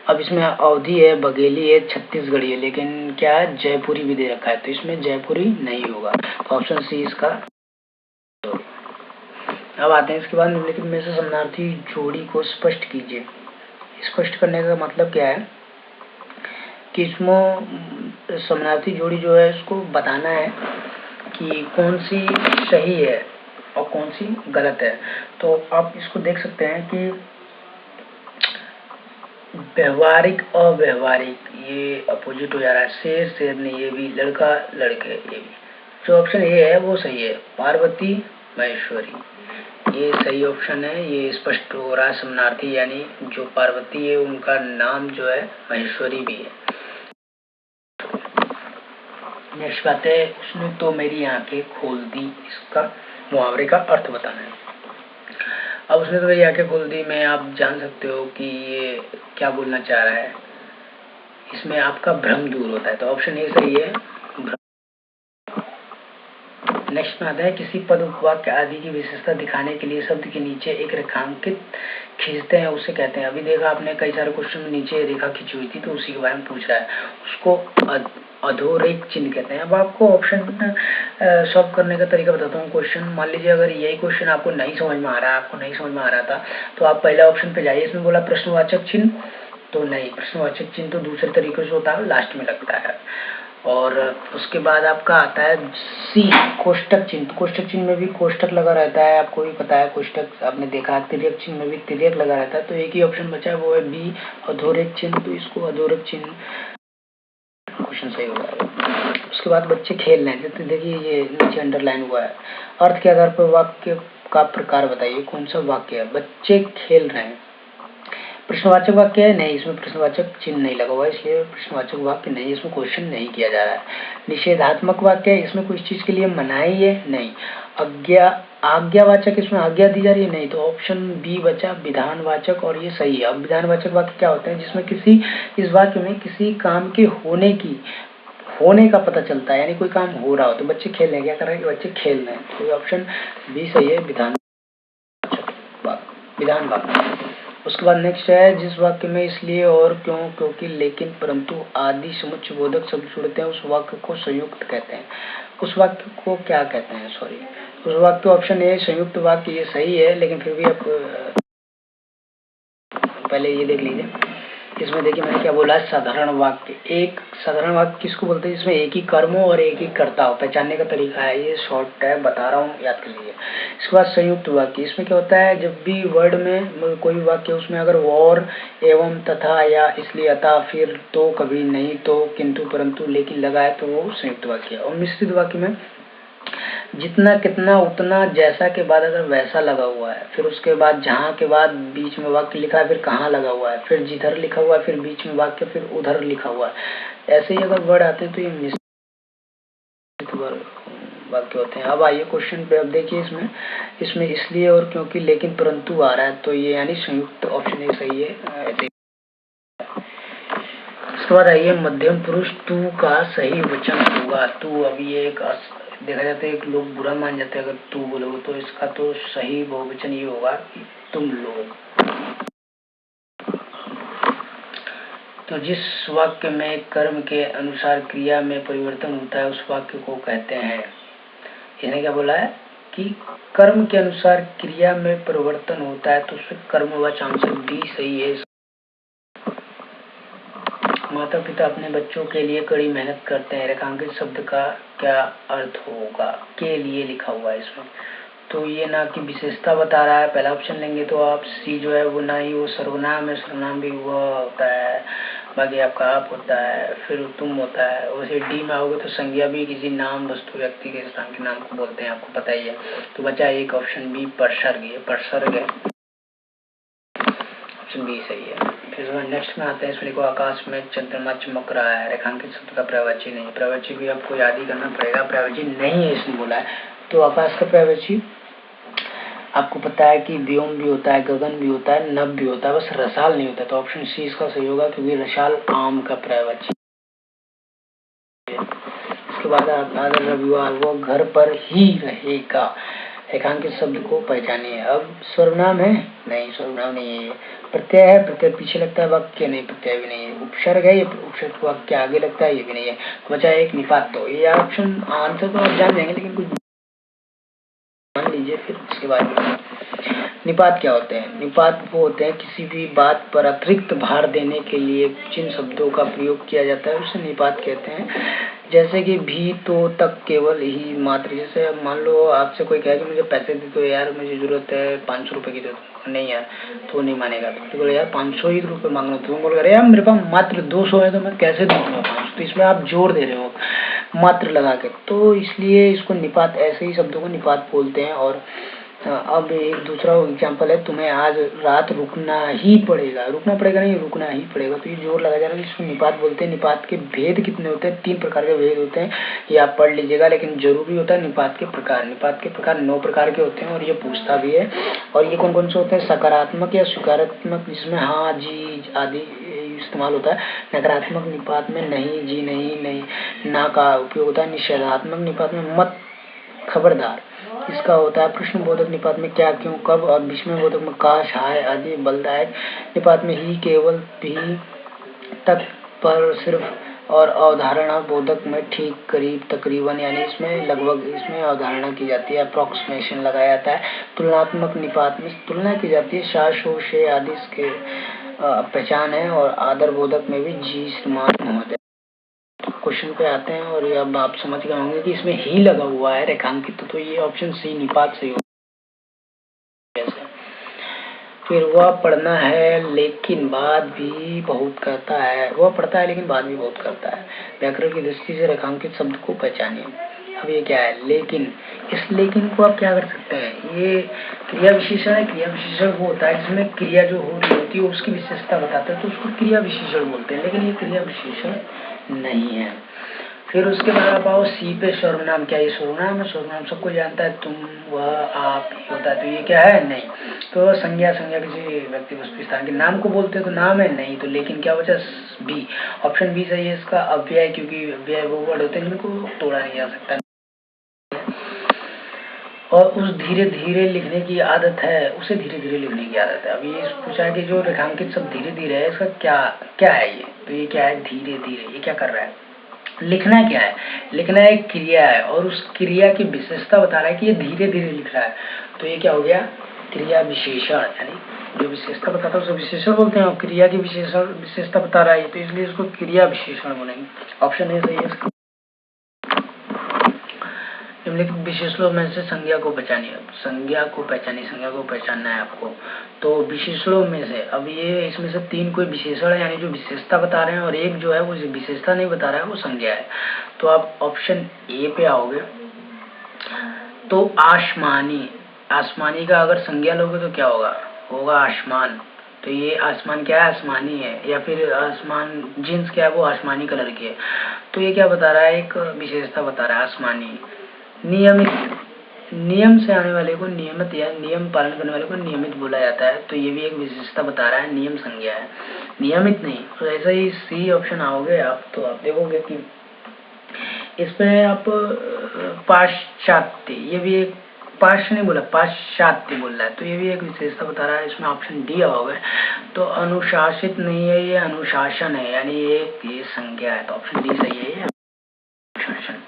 अब इसमें अवधी है, बघेली है, छत्तीसगढ़ी है, लेकिन क्या है जयपुरी भी दे रखा है, तो इसमें जयपुरी नहीं होगा। तो ऑप्शन सी इसका। अब आते हैं इसके बाद, निम्नलिखित में से समानार्थी जोड़ी को स्पष्ट कीजिए। स्पष्ट करने का मतलब क्या है कि इसमें समानार्थी जोड़ी जो है इसको बताना है कि कौन सी सही है और कौन सी गलत है। तो आप इसको देख सकते हैं कि व्यवहारिक अव्यवहारिक ये अपोजिट हो जा रहा है, शेर शेरनी ये भी, लड़का लड़के ये भी। जो ऑप्शन ए है वो सही है, पार्वती महेश्वरी, ये सही ऑप्शन है। ये स्पष्ट हो रहा है समानार्थी, यानी जो पार्वती है उनका नाम जो है महेश्वरी भी है। नेक्स्ट बात है, उसने तो मेरी आंखें खोल दी, इसका मुहावरे का अर्थ बताना है। अब उसने तो मेरी आंखें खोल दी में आप जान सकते हो कि ये क्या बोलना चाह रहा है, इसमें आपका भ्रम दूर होता है। तो ऑप्शन ए सही है, भ्रम। नेक्स्ट में आता है, किसी पद उपवाक्य आदि की विशेषता दिखाने के लिए शब्द के नीचे एक रेखांकित खींचते हैं, उसे कहते हैं। अभी देखा आपने कई सारे क्वेश्चन में नीचे रेखा खींची हुई थी, तो उसी के बारे में पूछ रहा है, उसको अधोरेख चिन्ह कहते हैं। अब आपको ऑप्शन सॉल्व करने का तरीका बताता हूँ। क्वेश्चन मान लीजिए अगर यही क्वेश्चन आपको नहीं समझ में आ रहा है, आपको नहीं समझ में आ रहा था, तो आप पहले ऑप्शन पे जाइए। इसमें बोला प्रश्नवाचक चिन्ह, तो नहीं, प्रश्नवाचक चिन्ह तो दूसरे तरीके से होता है, लास्ट में लगता है। और उसके बाद आपका आता है सी, कोष्टक चिन्ह। कोष्टक चिन्ह में भी कोष्टक लगा रहता है, आपको भी पता है कोष्टक आपने देखा है। तिर्यक चिन्ह में भी तिर्यक लगा रहता है, तो एक ही ऑप्शन बचा है वो है बी, अधोरेख चिन्ह। तो इसको अधोरेख चिन्ह क्वेश्चन सही हो जाएगा। उसके बाद बच्चे खेल रहे हैं, तो देखिए ये नीचे अंडरलाइन हुआ है। अर्थ के आधार पर वाक्य का प्रकार बताइए, कौन सा वाक्य है, बच्चे खेल रहे हैं। प्रश्नवाचक वाक्य है, नहीं, इसमें प्रश्नवाचक चिन्ह नहीं लगा हुआ है, इसलिए प्रश्नवाचक वाक्य नहीं, इसमें क्वेश्चन नहीं किया जा रहा है। निषेधात्मक वाक्य है, इसमें कुछ चीज के लिए मनाही है, नहीं। आज्ञावाचक, इसमें आज्ञा दी जा रही है, नहीं। तो ऑप्शन बी बचा विधानवाचक, और ये सही है। अब विधानवाचक वाक्य क्या होते हैं, जिसमें किसी इस वाक्य में किसी काम के होने का पता चलता है, यानी कोई काम हो रहा हो। तो बच्चे खेल रहे हैं, क्या कर रहे हैं कि बच्चे खेल रहे हैं, तो ऑप्शन बी सही है, विधान वाक्य। उसके बाद नेक्स्ट है, जिस वाक्य में इसलिए और क्यों, क्योंकि, लेकिन, परंतु आदि समुच्चय बोधक शब्द जुड़ते हैं उस वाक्य को संयुक्त कहते हैं। उस वाक्य को क्या कहते हैं? सॉरी, उस वाक्य ऑप्शन ए संयुक्त वाक्य, ये सही है, लेकिन फिर भी आप पहले ये देख लीजिए। इसमें देखिए मैंने क्या बोला है, साधारण वाक्य। एक साधारण वाक्य किसको बोलते हैं? जिसमें एक ही कर्म हो और एक ही कर्ता हो। पहचानने का तरीका है, ये शॉर्ट है, बता रहा हूँ, याद कर लीजिए। इसके बाद संयुक्त वाक्य, इसमें क्या होता है, जब भी वर्ड में कोई वाक्य उसमें अगर और, एवं, तथा, या, इसलिए, अतः, फिर, तो, कभी, नहीं, तो, किंतु, परंतु, लेकिन लगा है तो वो संयुक्त वाक्य है। और मिश्रित वाक्य में जितना, कितना, उतना, जैसा के बाद अगर वैसा लगा हुआ है, फिर उसके बाद जहाँ के बाद बीच में वाक्य लिखा है, फिर कहाँ लगा हुआ है, फिर जिधर लिखा हुआ है, फिर बीच में वाक्य, फिर उधर लिखा हुआ है, ऐसे ही अगर वर्ड आते हैं तो ये मिश्रित वाक्य होते हैं। अब आइए क्वेश्चन पे, अब देखिए इसमें इसलिए और क्योंकि, लेकिन, परंतु आ रहा है, तो ये यानी संयुक्त, ऑप्शन ए सही है। ऐसे इसके बाद आइए, मध्यम पुरुष तू का सही वचन होगा। तू, अभी ये एक देखा जाता है, एक लोग बुरा मान जाते हैं अगर तू बोलोगे, तो इसका तो सही बहुवचन ये होगा कि तुम लोग। तो जिस वाक्य में कर्म के अनुसार क्रिया में परिवर्तन होता है उस वाक्य को कहते हैं, इसने क्या बोला है कि कर्म के अनुसार क्रिया में परिवर्तन होता है, तो उससे कर्मवाचक आंसर डी सही है। माता पिता अपने बच्चों के लिए कड़ी मेहनत करते हैं, रेखांकित शब्द का क्या अर्थ होगा? के लिए लिखा हुआ है इसमें, तो ये ना कि विशेषता बता रहा है। पहला ऑप्शन लेंगे तो आप सी जो है वो ना ही वो सर्वनाम है, सर्वनाम भी हुआ होता है, बाकी आपका आप होता है, फिर तुम होता है। वैसे डी में आओगे तो संज्ञा भी किसी नाम, वस्तु, व्यक्ति के स्थान के नाम को बोलते हैं, आपको पता ही है। तो बचा एक ऑप्शन बी, परसर्ग। ये परसर्ग है, ऑप्शन बी सही है। फिर नेक्स्ट में आते हैं, इसमें देखो, आकाश में चंद्रमा चमक रहा है, रेखांकित शब्द का पर्यायवाची नहीं। पर्यायवाची भी आपको याद ही करना पड़ेगा, पर्यायवाची नहीं है इसमें बोला है। तो आकाश का पर्यायवाची आपको पता है कि व्योम भी होता है, गगन भी होता है, नभ भी होता है, बस रसाल नहीं होता। तो ऑप्शन सी इसका सही होगा, क्योंकि रसाल आम का पर्यायवाची। इसके बाद अगर रविवार, वो घर पर ही रहेगा। रेखांकित शब्द को पहचानिए। अब सर्वनाम है? नहीं, सर्वनाम नहीं है। प्रत्यय है? प्रत्यय पीछे लगता है, वाक्य नहीं, प्रत्यय भी नहीं है। उपसर्ग है? ये उपसर्ग वाक्य आगे लगता है, ये भी नहीं है। तो बचा एक निपात। तो ये ऑप्शन आंसर तो आप जान जाएंगे, लेकिन कुछ मान लीजिए। फिर उसके बाद निपात क्या होते हैं? निपात वो होते हैं किसी भी बात पर अतिरिक्त भार देने के लिए जिन शब्दों का प्रयोग किया जाता है उसे निपात कहते हैं। जैसे कि भी, तो, तक, केवल, ही, मात्र। जैसे मान लो आपसे कोई कहे कि मुझे पैसे दे दो यार, मुझे जरूरत है 500 रुपए की, दे दो। नहीं यार, तो नहीं मानेगा। तो बोले यार 500 ही रुपए मांग रहा, तुम बोल यार मेरे पास मात्र 200 है, तो मैं कैसे दूंगा 500? तो इसमें आप जोर दे रहे हो मात्र लगा के, तो इसलिए इसको निपात, ऐसे ही शब्दों को निपात बोलते हैं। और अब एक दूसरा एग्जांपल है, तुम्हें आज रात रुकना ही पड़ेगा। रुकना पड़ेगा नहीं, रुकना ही पड़ेगा, तो ये जोर लगा जा रहा है, इसको निपात बोलते हैं। निपात के भेद कितने होते हैं? 3 प्रकार के भेद होते हैं, ये आप पढ़ लीजिएगा, लेकिन जरूरी होता है निपात के प्रकार। निपात के प्रकार 9 प्रकार के होते हैं, और ये पूछता भी है। और ये कौन कौन से होते हैं? सकारात्मक या स्वीकारात्मक, जिसमें हाँ, जी आदि इस्तेमाल होता है। नकारात्मक निपात में नहीं, जी नहीं, नहीं, ना का उपयोग होता है। निषेधात्मक निपात में मत, खबरदार, इसका होता है। प्रश्नबोधक निपात में क्या, क्यों, कब, और विस्मयबोधक में काश, हाय आदि। बलदायक निपात में ही, केवल, भी, तक, पर, सिर्फ, और अवधारणा बोधक में ठीक, करीब, तकरीबन, यानी इसमें लगभग, इसमें अवधारणा की जाती है, अप्रोक्सीमेशन लगाया जाता है। तुलनात्मक निपात में तुलना की जाती है, शाश, हो, शे आदि इसके पहचान है। और आदर बोधक में भी जी, श्रीमान, महोदय। क्वेश्चन पे आते हैं, और ये अब आप समझ गए होंगे कि इसमें ही लगा हुआ है रेखांकित, तो ये ऑप्शन सी निपात सही होगा। फिर वह पढ़ना है लेकिन बात भी बहुत करता है। वह पढ़ता है लेकिन बात भी बहुत करता है। व्याकरण की दृष्टि से रेखांकित शब्द को पहचानिए। अब ये क्या है? लेकिन। इस लेकिन को आप क्या कर सकते हैं? ये क्रिया विशेषण है। क्रिया विशेषण वो होता है जिसमें क्रिया जो हो रही होती है उसकी विशेषता बताता है, तो उसको क्रिया विशेषण बोलते हैं, लेकिन ये क्रिया विशेषण नहीं है। फिर उसके बाद आप आओ सी पे, सर्वनाम। क्या ये सर्वनाम है? सर्वनाम सबको जानता है, तुम, वह, आप होता है, तो ये क्या है? नहीं। तो संज्ञा, संज्ञा किसी व्यक्ति, वस्तु, स्थान के नाम को बोलते हैं, तो नाम है नहीं। तो लेकिन क्या बचा? बी, ऑप्शन बी सही है इसका। अव्यय, क्योंकि अव्यय वो वर्ड होते हैं जिनको तोड़ा नहीं जा सकता। और उस धीरे धीरे लिखने की आदत है, उसे धीरे धीरे लिखने की आदत है। अभी ये पूछा है कि जो रेखांकित शब्द धीरे धीरे है, इसका क्या क्या है ये, तो ये क्या है, धीरे धीरे। ये क्या कर रहा है, लिखना क्या है, लिखना एक क्रिया है और उस क्रिया की विशेषता बता रहा है कि ये धीरे धीरे लिख रहा है। तो ये क्या हो गया, क्रिया विशेषण, यानी जो विशेषता बताता है उसे विशेषण बोलते हैं और क्रिया की विशेषता बता रहा है, तो इसलिए इसको क्रिया विशेषण बोलेंगे। ऑप्शन ए सही है। निम्नलिखित विशेषणों में से संज्ञा को पहचानिए। संज्ञा को पहचानना है आपको। तो विशेषणों में से अब ये इसमें से 3 कोई विशेषण है, यानी जो विशेषता बता रहे हैं, और एक जो है वो विशेषता नहीं बता रहा है, वो संज्ञा है। तो आप ऑप्शन ए पे आओगे। तो आसमानी, आसमानी का अगर संज्ञा लोगे तो क्या होगा, होगा आसमान। तो ये आसमान क्या है, आसमानी है। या फिर आसमान जींस क्या है, वो आसमानी कलर की है। तो ये क्या बता रहा है, एक विशेषता बता रहा है, आसमानी। नियमित, नियम से आने वाले को नियमित या नियम पालन करने वाले को नियमित बोला जाता है। तो ये भी एक विशेषता बता रहा है, नियम संज्ञा है, नियमित नहीं। तो ऐसा ही सी ऑप्शन आओगे आप, तो आप देखोगे कि इसमें आप पाश्चात्य, ये भी एक, पाश्च नहीं बोला, पाश्चात्य बोल रहा है, तो ये भी एक विशेषता बता रहा है। इसमें ऑप्शन डी आओगे। तो अनुशासित नहीं है, ये अनुशासन है, यानी ये संज्ञा है। तो ऑप्शन डी सही है, ये अनुशासन।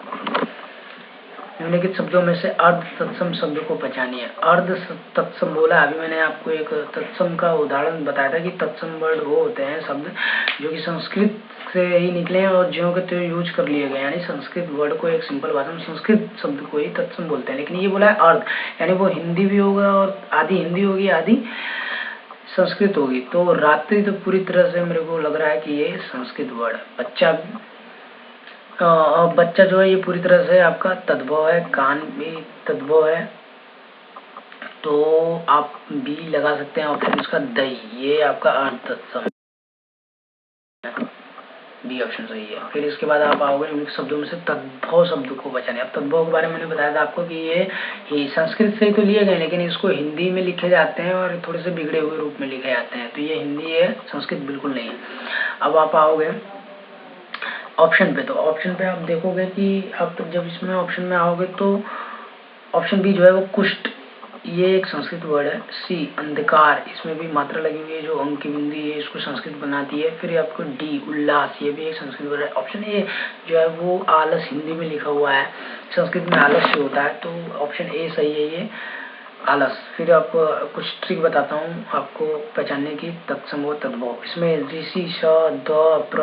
निम्नलिखित शब्दों में से अर्ध तत्सम शब्द को पहचानिए। अर्ध तत्सम बोला, अभी मैंने आपको एक तत्सम का उदाहरण बताया था कि तत्सम वर्ड वो होते हैं शब्द जो कि संस्कृत से ही निकले हैं और ज्यों के त्यों यूज कर लिए गए, यानी संस्कृत वर्ड को एक सिंपल भाषा में संस्कृत शब्द को ही तत्सम बोलते हैं। लेकिन ये बोला है अर्ध, यानी वो हिंदी भी होगा और आधी हिंदी होगी, आधी संस्कृत होगी। तो रात्रि तो पूरी तरह से मेरे को लग रहा है कि ये संस्कृत वर्ड है। बच्चा जो है ये पूरी तरह से आपका तद्भव है, कान भी तद्भव है। तो आप बी लगा सकते हैं ऑप्शन उसका, दही, ये आपका अर्ध तत्सम, बी ऑप्शन सही है। फिर इसके बाद आप आओगे निम्नलिखित शब्दों में से तद्भव शब्द को पहचाने। अब तद्भव के बारे में मैंने बताया था आपको कि ये संस्कृत से ही तो लिए गए, लेकिन इसको हिंदी में लिखे जाते हैं और थोड़े से बिगड़े हुए रूप में लिखे जाते हैं। तो ये हिंदी है, संस्कृत बिल्कुल नहीं है। अब आप आओगे ऑप्शन पे। तो ऑप्शन पे आप देखोगे कि आप जब इसमें ऑप्शन में आओगे तो ऑप्शन बी जो है वो कुष्ठ, ये एक संस्कृत वर्ड है। सी अंधकार, इसमें भी मात्रा लगी हुई है, जो अंक की बिंदी है इसको संस्कृत बनाती है। फिर आपको डी उल्लास, ये भी एक संस्कृत वर्ड है। ऑप्शन ए जो है वो आलस, हिंदी में लिखा हुआ है, संस्कृत में आलस्य होता है। तो ऑप्शन ए सही है, ये आलस। फिर आपको कुछ ट्रिक बताता हूँ आपको पहचानने की, तत्सम व तद्भव। इसमें ऋषि, स, द, प्र,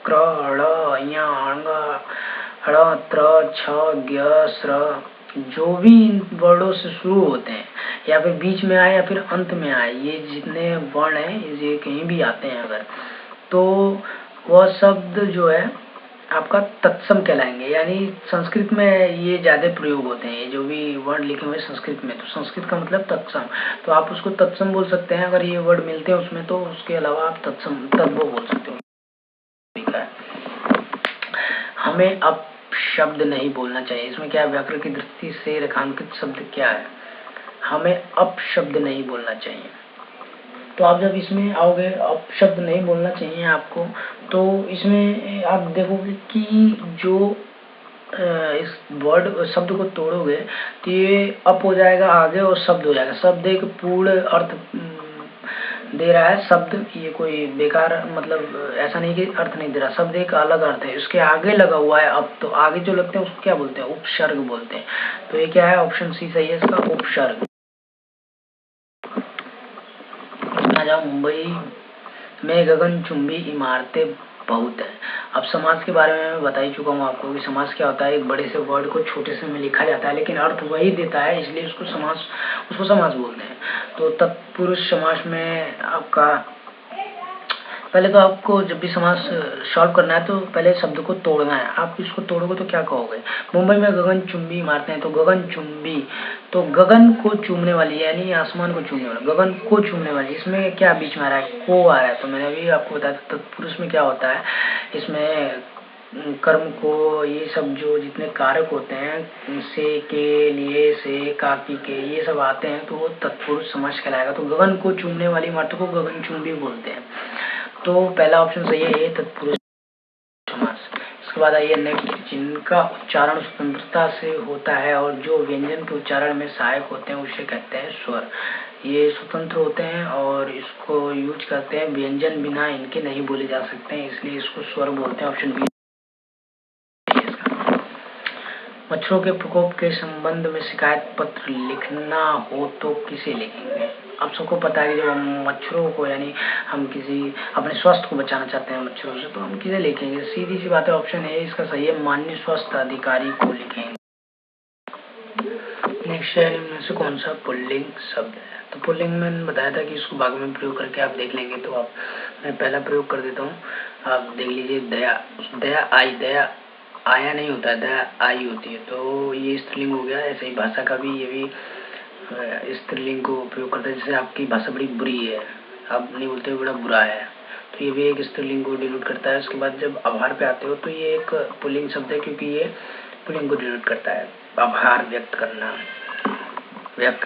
क्र, ड़, य, ङ, ण, त्र, छ, ज्ञ, स्र, जो भी इन वर्डों से शुरू होते हैं या फिर बीच में आए या फिर अंत में आए, ये जितने वर्ण हैं ये कहीं भी आते हैं अगर, तो वह शब्द जो है आपका तत्सम कहलाएंगे। यानी संस्कृत में ये ज्यादा प्रयोग होते हैं, ये जो भी वर्ड लिखे हुए संस्कृत में, तो संस्कृत का मतलब तत्सम। तो आप उसको तत्सम बोल सकते हैं अगर ये वर्ड मिलते हैं उसमें, तो उसके अलावा आप तत्सम, तद्भव बोल सकते हो। हमें अब शब्द नहीं बोलना चाहिए। इसमें क्या है, व्याकरण की दृष्टि से रेखांकित शब्द क्या है, हमें अब शब्द नहीं बोलना चाहिए। तो आप जब इसमें आओगे, अब शब्द नहीं बोलना चाहिए आपको, तो इसमें आप देखोगे कि जो इस वर्ड शब्द को तोड़ोगे तो ये अप हो जाएगा आगे और शब्द हो जाएगा। शब्द एक पूर्ण अर्थ दे रहा है शब्द, ये कोई बेकार, मतलब ऐसा नहीं कि अर्थ नहीं दे रहा, शब्द एक अलग अर्थ है। उसके आगे लगा हुआ है अब, तो आगे जो लगते हैं उसको क्या बोलते हैं, उपसर्ग बोलते हैं। तो ये क्या है, ऑप्शन सी सही है इसका, उपसर्ग। मुंबई में गगनचुंबी इमारतें बहुत है। अब समास के बारे में मैं बता ही चुका हूँ आपको कि समास क्या होता है, एक बड़े से वर्ड को छोटे से में लिखा जाता है लेकिन अर्थ वही देता है, इसलिए उसको समास बोलते हैं। तो तत्पुरुष समास में आपका, पहले तो आपको जब भी समास सॉल्व करना है तो पहले शब्द को तोड़ना है। आप इसको तोड़ोगे तो क्या कहोगे, मुंबई में गगनचुंबी इमारतें हैं, तो गगनचुंबी, तो गगन को चूमने वाली, यानी आसमान को चूमने वाली, गगन को चूमने वाली। इसमें क्या बीच में आ रहा है, को आ रहा है। तो मैंने अभी आपको बताया तत्पुरुष में क्या होता है, इसमें कर्म को, ये सब जो जितने कारक होते हैं, से, के, लिए, से, काकी के, ये सब आते हैं, तो वो तत्पुरुष समास कहलाएगा। तो गगन को चूमने वाली इमारतों को गगनचुंबी बोलते हैं। तो पहला ऑप्शन सही है, ये तत्पुरुष समास। उसके बाद आइए नेक्स्ट, जिनका उच्चारण स्वतंत्रता से होता है और जो व्यंजन के उच्चारण में सहायक होते हैं उसे कहते हैं स्वर। ये स्वतंत्र होते हैं और इसको यूज करते हैं, व्यंजन बिना इनके नहीं बोले जा सकते हैं, इसलिए इसको स्वर बोलते हैं। Option B. मच्छरों के प्रकोप के संबंध में शिकायत पत्र लिखना हो तो किसे लिखेंगे? आप सबको पता है कि जब हम मच्छरों को यानी हम किसी अपने स्वास्थ्य को बचाना चाहते हैं मच्छरों से, तो हम किसे लिखेंगे? सीधी सी बात है, ऑप्शन ए इसका सही है, माननीय स्वास्थ्य अधिकारी को लिखेंगे। नेक्स्ट है, इनमें से कौन सा पुल्लिंग शब्द है? तो पुल्लिंग में मैंने बताया था कि इसको भाग में प्रयोग करके आप देख लेंगे, तो आप मैं पहला प्रयोग कर देता हूँ, आप देख लीजिए। दया, दया आई, दया आया नहीं होता है, दया आई होती है, तो ये स्त्रीलिंग हो गया। ऐसे ही भाषा का भी ये भी स्त्रीलिंग को प्रयोग करता है। जैसे आपकी भाषा बड़ी बुरी है, आप नहीं बोलते बड़ा बुरा है, तो ये भी एक स्त्रीलिंग को डिनोट करता है। उसके बाद जब आभार पे आते हो तो ये एक पुल्लिंग शब्द है, क्योंकि ये पुल्लिंग को डिनोट करता है, आभार व्यक्त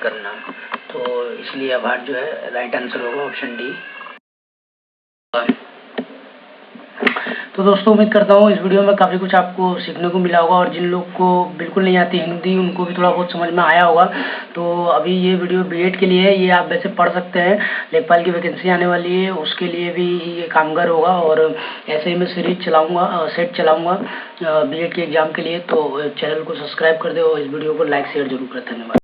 करना, तो इसलिए आभार जो है राइट आंसर होगा, ऑप्शन डी। तो दोस्तों उम्मीद करता हूँ इस वीडियो में काफ़ी कुछ आपको सीखने को मिला होगा, और जिन लोग को बिल्कुल नहीं आती हिंदी उनको भी थोड़ा बहुत समझ में आया होगा। तो अभी ये वीडियो बीएड के लिए है, ये आप वैसे पढ़ सकते हैं, लेखपाल की वैकेंसी आने वाली है, उसके लिए भी ये कामगार होगा। और ऐसे ही मैं सीरीज चलाऊँगा, सेट चलाऊँगा बीएड के एग्ज़ाम के लिए। तो चैनल को सब्सक्राइब कर दो और इस वीडियो को लाइक शेयर जरूर करें। धन्यवाद।